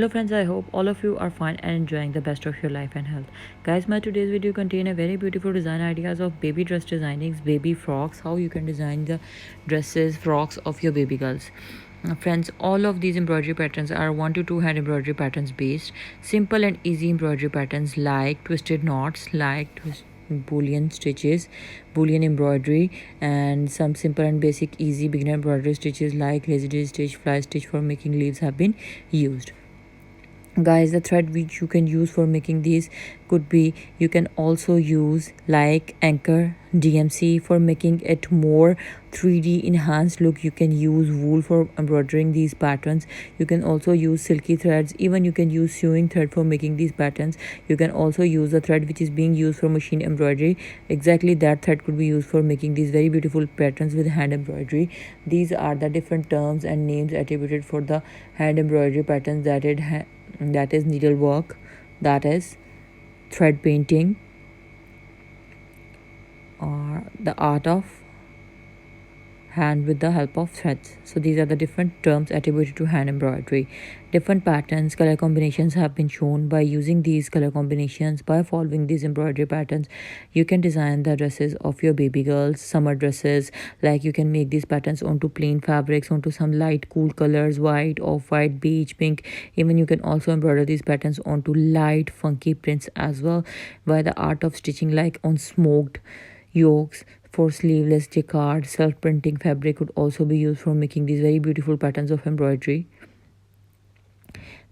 Hello friends, I hope all of you are fine and enjoying the best of your life and health. Guys, my today's video contain a very beautiful design ideas of baby dress designings, baby frocks, how you can design the dresses, frocks of your baby girls. Friends, all of these embroidery patterns are 1 to 2 hand embroidery patterns based. Simple and easy embroidery patterns like twisted knots, boolean stitches, boolean embroidery, and some simple and basic easy beginner embroidery stitches like lazy daisy stitch, fly stitch for making leaves have been used. Guys, the thread which you can use for making these could be, you can also use like anchor DMC for making it more 3D enhanced look. You can use wool for embroidering these patterns. You can also use silky threads. Even you can use sewing thread for making these patterns. You can also use the thread which is being used for machine embroidery. Exactly that thread could be used for making these very beautiful patterns with hand embroidery. These are the different terms and names attributed for the hand embroidery patterns, that is needlework, that is thread painting, or the art of hand with the help of threads. So these are the different terms attributed to hand embroidery. Different patterns, color combinations have been shown. By using these color combinations, by following these embroidery patterns, you can design the dresses of your baby girls, summer dresses. Like you can make these patterns onto plain fabrics, onto some light cool colors, white, off-white, beige, pink. Even you can also embroider these patterns onto light funky prints as well, by the art of stitching, like on smoked yokes. For sleeveless jacquard, self-printing fabric could also be used for making these very beautiful patterns of embroidery.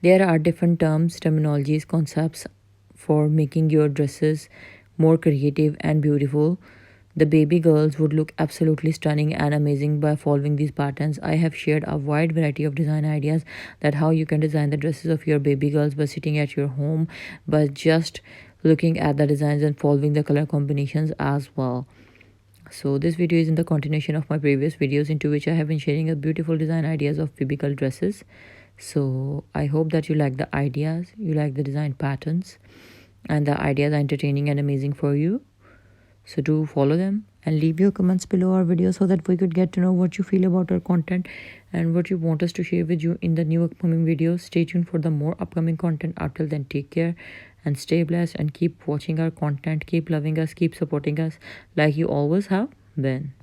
There are different terms, terminologies, concepts for making your dresses more creative and beautiful. The baby girls would look absolutely stunning and amazing by following these patterns. I have shared a wide variety of design ideas, that how you can design the dresses of your baby girls by sitting at your home, by just looking at the designs and following the color combinations as well. So this video is in the continuation of my previous videos, into which I have been sharing a beautiful design ideas of baby girl dresses. So I hope that you like the ideas, you like the design patterns, and the ideas are entertaining and amazing for you. So do follow them and leave your comments below our video, so that we could get to know what you feel about our content and what you want us to share with you in the new upcoming videos. Stay tuned for the more upcoming content. Until then, take care and stay blessed, and keep watching our content, keep loving us, keep supporting us like you always have been.